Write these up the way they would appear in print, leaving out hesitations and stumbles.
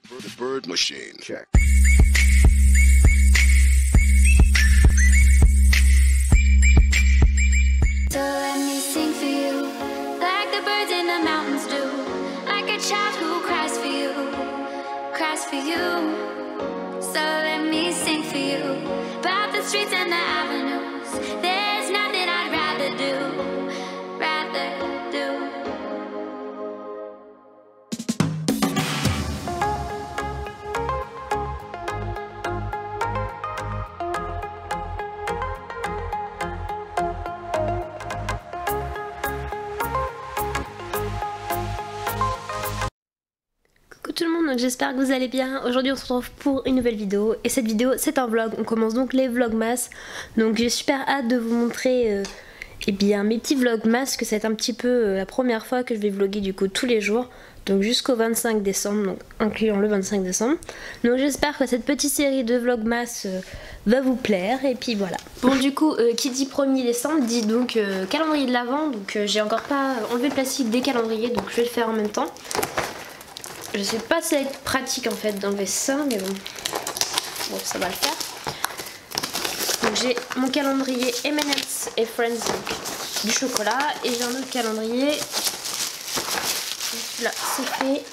The bird machine. Check. So let me sing for you, like the birds in the mountains do, like a child who cries for you, cries for you. So let me sing for you, about the streets and the avenues. There's nothing I'd rather do, rather do. Coucou tout le monde, donc j'espère que vous allez bien. Aujourd'hui on se retrouve pour une nouvelle vidéo. Et cette vidéo c'est un vlog, on commence donc les vlogmas. Donc j'ai super hâte de vous montrer eh bien, mes petits vlogmas, que c'est un petit peu la première fois que je vais vlogger du coup tous les jours. Donc jusqu'au 25 décembre, donc incluant le 25 décembre. Donc j'espère que cette petite série de vlogmas va vous plaire. Et puis voilà. Bon du coup, qui dit 1er décembre dit donc calendrier de l'Avent. Donc j'ai encore pas enlevé le plastique des calendriers, donc je vais le faire en même temps. Je sais pas si ça va être pratique en fait d'enlever ça, mais bon, ça va le faire. Donc j'ai mon calendrier M&M's et Friends, donc du chocolat, et j'ai un autre calendrier. Là c'est fait.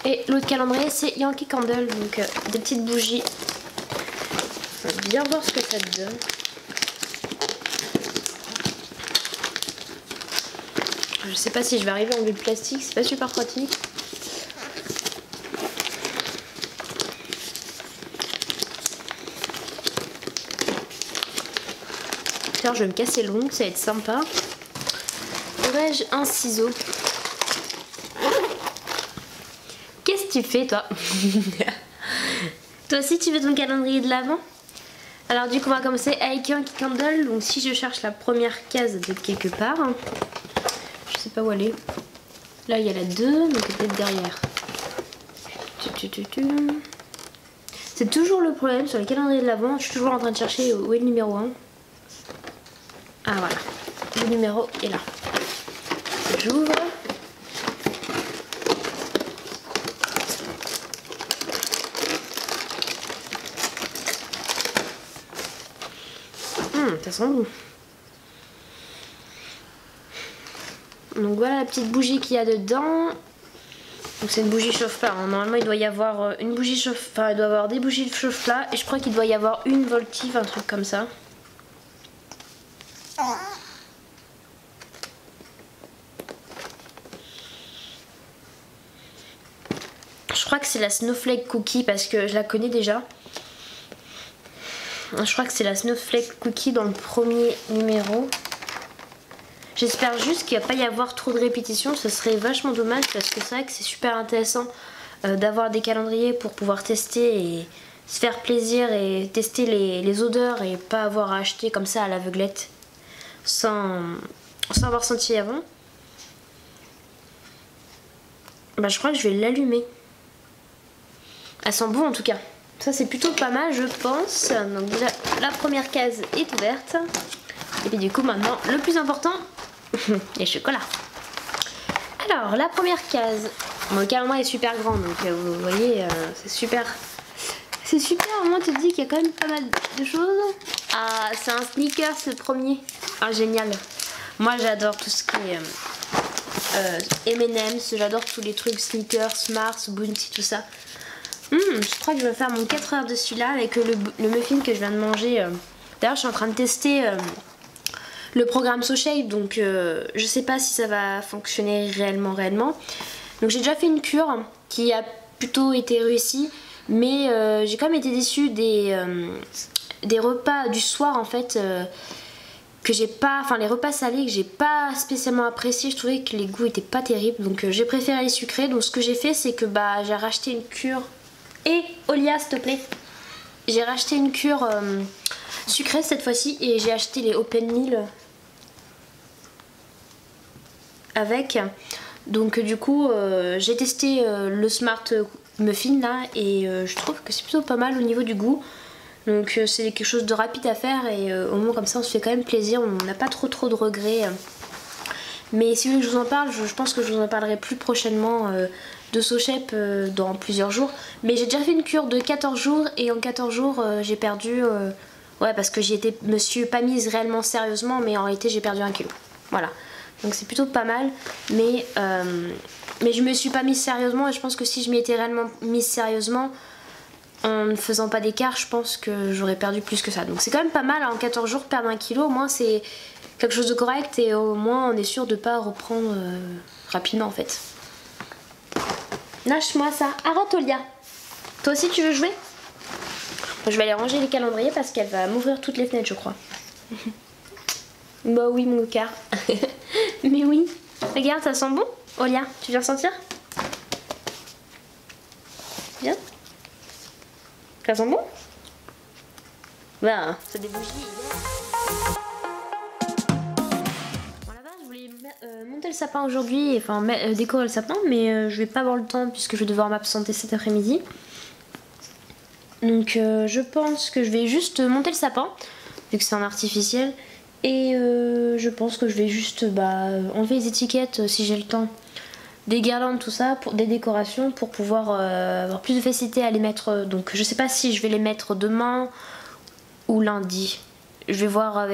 Et l'autre calendrier c'est Yankee Candle, donc des petites bougies. On va bien voir ce que ça donne. Je sais pas si je vais arriver à enlever le plastique, c'est pas super pratique. Je vais me casser l'ongle, ça va être sympa. Aurais-je un ciseau? Qu'est-ce que tu fais toi? Toi aussi tu veux ton calendrier de l'Avent? Alors du coup on va commencer avec Yankee Candle. Donc si je cherche la première case de quelque part, je sais pas où elle est. Là il y a la 2, donc peut-être derrière. C'est toujours le problème sur les calendriers de l'Avent, je suis toujours en train de chercher où est le numéro 1. Ah voilà, le numéro est là. J'ouvre. Ça sent bon. Donc voilà la petite bougie qu'il y a dedans. Donc c'est une bougie chauffe-plat. Normalement il doit y avoir une bougie chauffe, enfin il doit y avoir des bougies de chauffe-plat et je crois qu'il doit y avoir une voltive, un truc comme ça. Je crois que c'est la Snowflake Cookie parce que je la connais déjà. Je crois que c'est la Snowflake Cookie dans le premier numéro. J'espère juste qu'il ne va pas y avoir trop de répétitions. Ce serait vachement dommage parce que c'est vrai que c'est super intéressant d'avoir des calendriers pour pouvoir tester et se faire plaisir et tester les odeurs et pas avoir à acheter comme ça à l'aveuglette sans avoir senti avant. Bah, je crois que je vais l'allumer. Elle sent bon en tout cas. Ça c'est plutôt pas mal je pense. Donc déjà la première case est ouverte. Et puis du coup maintenant le plus important, les chocolats. Alors la première case. Bon, le calendrier est super grand donc vous voyez c'est super. C'est super, au moins tu te dis qu'il y a quand même pas mal de choses. Ah c'est un sneakers le premier. Ah génial. Moi j'adore tout ce qui est M&M's, j'adore tous les trucs sneakers, Mars, Bounty, tout ça. Je crois que je vais faire mon 4 heures de celui-là avec le muffin que je viens de manger. D'ailleurs je suis en train de tester le programme SoShape, donc je sais pas si ça va fonctionner réellement. Donc j'ai déjà fait une cure qui a plutôt été réussie, mais j'ai quand même été déçue des repas du soir en fait. Que j'ai pas, enfin les repas salés que j'ai pas spécialement apprécié, je trouvais que les goûts étaient pas terribles, donc j'ai préféré les sucrés. Donc ce que j'ai fait c'est que j'ai racheté une cure. Et Olia s'il te plaît, j'ai racheté une cure sucrée cette fois-ci et j'ai acheté les Open Meal avec. Donc du coup j'ai testé le Smart Muffin là et je trouve que c'est plutôt pas mal au niveau du goût. Donc c'est quelque chose de rapide à faire et au moins comme ça on se fait quand même plaisir, on n'a pas trop de regrets. Mais si vous voulez que je vous en parle, je pense que je vous en parlerai plus prochainement de Sochep dans plusieurs jours. Mais j'ai déjà fait une cure de 14 jours et en 14 jours j'ai perdu... ouais, parce que me suis pas mise réellement sérieusement, mais en réalité j'ai perdu 1 kilo. Voilà. Donc c'est plutôt pas mal. Mais je me suis pas mise sérieusement et je pense que si je m'y étais réellement mise sérieusement, en ne faisant pas d'écart, je pense que j'aurais perdu plus que ça. Donc c'est quand même pas mal en 14 jours perdre 1 kilo. Au moins c'est quelque chose de correct et au moins on est sûr de pas reprendre rapidement en fait. Lâche-moi ça. Arrête Olia. Toi aussi tu veux jouer? Je vais aller ranger les calendriers parce qu'elle va m'ouvrir toutes les fenêtres je crois. Bah oui mon car. Mais oui. Regarde, ça sent bon. Olia, tu viens sentir? Viens. Ça sent bon? Bah, c'est des bougies. Bon là-bas, je voulais monter le sapin aujourd'hui, enfin décorer le sapin, mais je vais pas avoir le temps puisque je vais devoir m'absenter cet après-midi. Donc je pense que je vais juste monter le sapin, vu que c'est en artificiel. Et je pense que je vais juste enlever les étiquettes si j'ai le temps, des guirlandes, tout ça, pour des décorations pour pouvoir avoir plus de facilité à les mettre. Donc je sais pas si je vais les mettre demain ou lundi. Je vais voir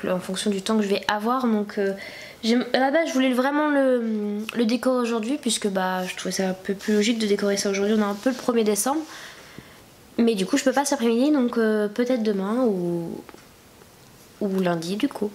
en fonction du temps que je vais avoir. Donc à la base je voulais vraiment le décorer aujourd'hui puisque je trouvais ça un peu plus logique de décorer ça aujourd'hui. On a un peu le 1er décembre. Mais du coup je peux pas cet après-midi donc peut-être demain ou lundi du coup.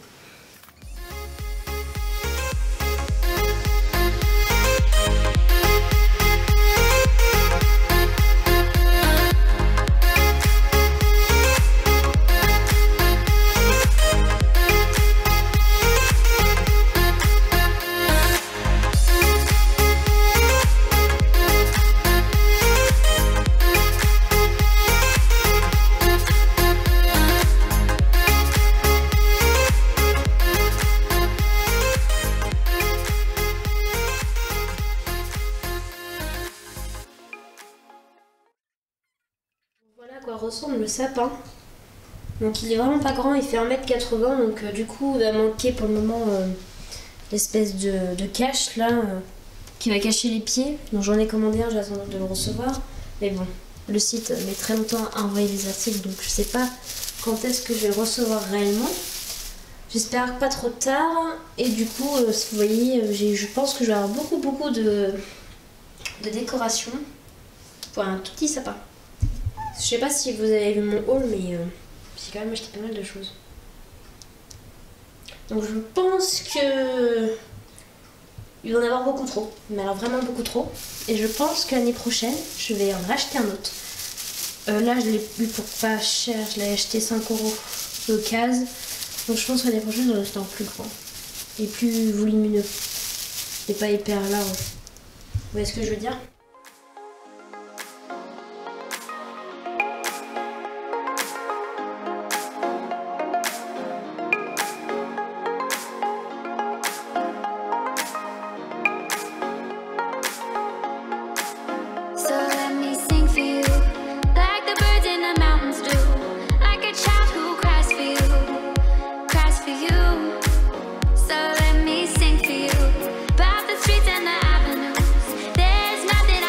Voilà à quoi ressemble le sapin. Donc il est vraiment pas grand, il fait 1m80 donc du coup il va manquer pour le moment l'espèce de cache là qui va cacher les pieds. Donc j'en ai commandé un, j'attends de le recevoir. Mais bon, le site met très longtemps à envoyer les articles donc je sais pas quand est-ce que je vais le recevoir réellement. J'espère pas trop tard et du coup vous voyez je pense que je vais avoir beaucoup de décoration pour un tout petit sapin. Je sais pas si vous avez vu mon haul, mais j'ai quand même acheté pas mal de choses. Donc je pense que il va en avoir beaucoup trop, mais alors vraiment beaucoup trop. Et je pense que l'année prochaine, je vais en racheter un autre. Là, je l'ai eu pour pas cher, je l'ai acheté 5 € l'occasion. Donc je pense que l'année prochaine, j'en ai acheté un plus grand et plus volumineux et pas hyper large. Vous voyez ce que je veux dire? Streets and the avenues, there's nothing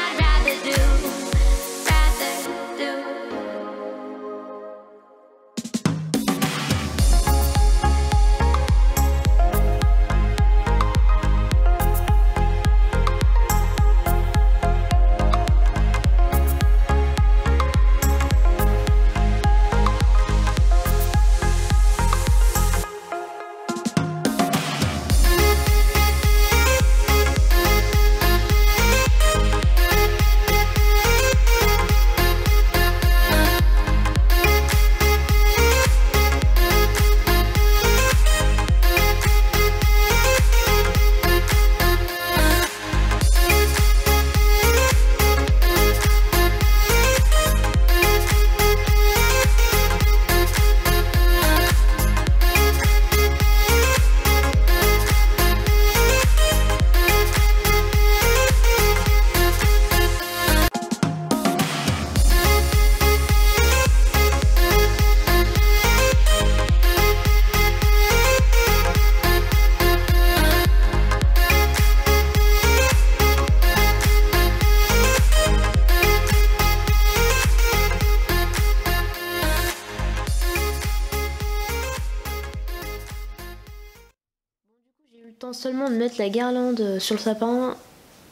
temps seulement de mettre la guirlande sur le sapin,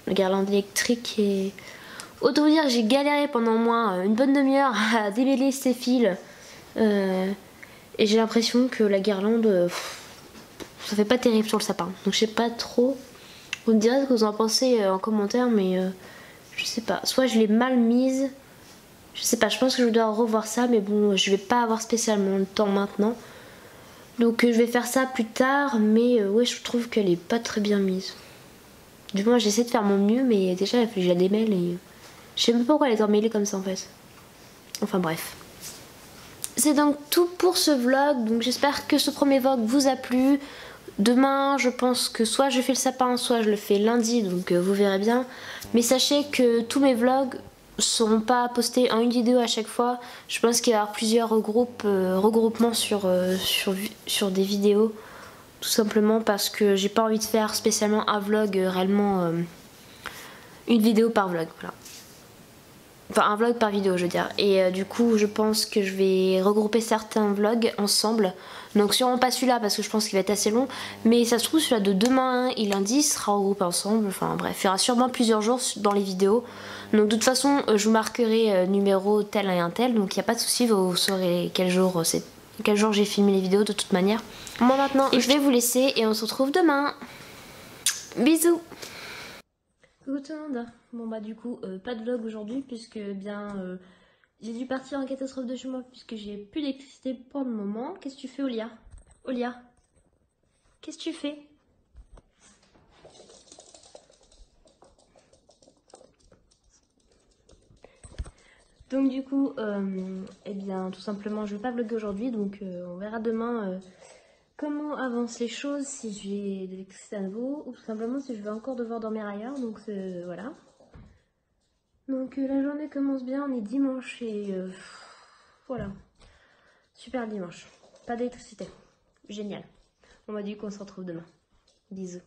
la guirlande électrique, et autant vous dire que j'ai galéré pendant au moins une bonne demi-heure à démêler ces fils. Et j'ai l'impression que la guirlande, ça fait pas terrible sur le sapin. Donc je sais pas trop. Vous me direz ce que vous en pensez en commentaire, mais je sais pas. Soit je l'ai mal mise, je sais pas, je pense que je dois revoir ça, mais bon, je vais pas avoir spécialement le temps maintenant. Donc je vais faire ça plus tard, mais ouais, je trouve qu'elle est pas très bien mise. Du moins j'essaie de faire mon mieux, mais déjà je la démêle et je sais même pas pourquoi elle est emmêlée comme ça en fait. Enfin bref. C'est donc tout pour ce vlog, donc j'espère que ce premier vlog vous a plu. Demain je pense que soit je fais le sapin, soit je le fais lundi, donc vous verrez bien. Mais sachez que tous mes vlogs seront pas postés en une vidéo à chaque fois. Je pense qu'il va y avoir plusieurs regroupements sur des vidéos. Tout simplement parce que j'ai pas envie de faire spécialement un vlog réellement une vidéo par vlog, voilà. Enfin un vlog par vidéo je veux dire. Et du coup je pense que je vais regrouper certains vlogs ensemble. Donc sûrement pas celui-là parce que je pense qu'il va être assez long. Mais ça se trouve celui-là de demain et lundi sera regroupé ensemble. Enfin bref, il y aura sûrement plusieurs jours dans les vidéos. Donc de toute façon je vous marquerai numéro tel et un tel. Donc il n'y a pas de souci, vous saurez quel jour j'ai filmé les vidéos de toute manière. Moi maintenant je vais vous laisser et on se retrouve demain. Bisous. Coucou tout le monde. Bon bah du coup pas de vlog aujourd'hui puisque bien j'ai dû partir en catastrophe de chez moi puisque j'ai plus d'électricité pour le moment. Qu'est-ce que tu fais Olia? Olia, qu'est-ce que tu fais? Donc du coup eh bien tout simplement je vais pas vlogger aujourd'hui, donc on verra demain comment avancent les choses, si j'ai de l'électricité à nouveau ou tout simplement si je vais encore devoir dormir ailleurs. Donc voilà. Donc la journée commence bien, on est dimanche et voilà. Super dimanche. Pas d'électricité. Génial. On m'a dit qu'on se retrouve demain. Bisous.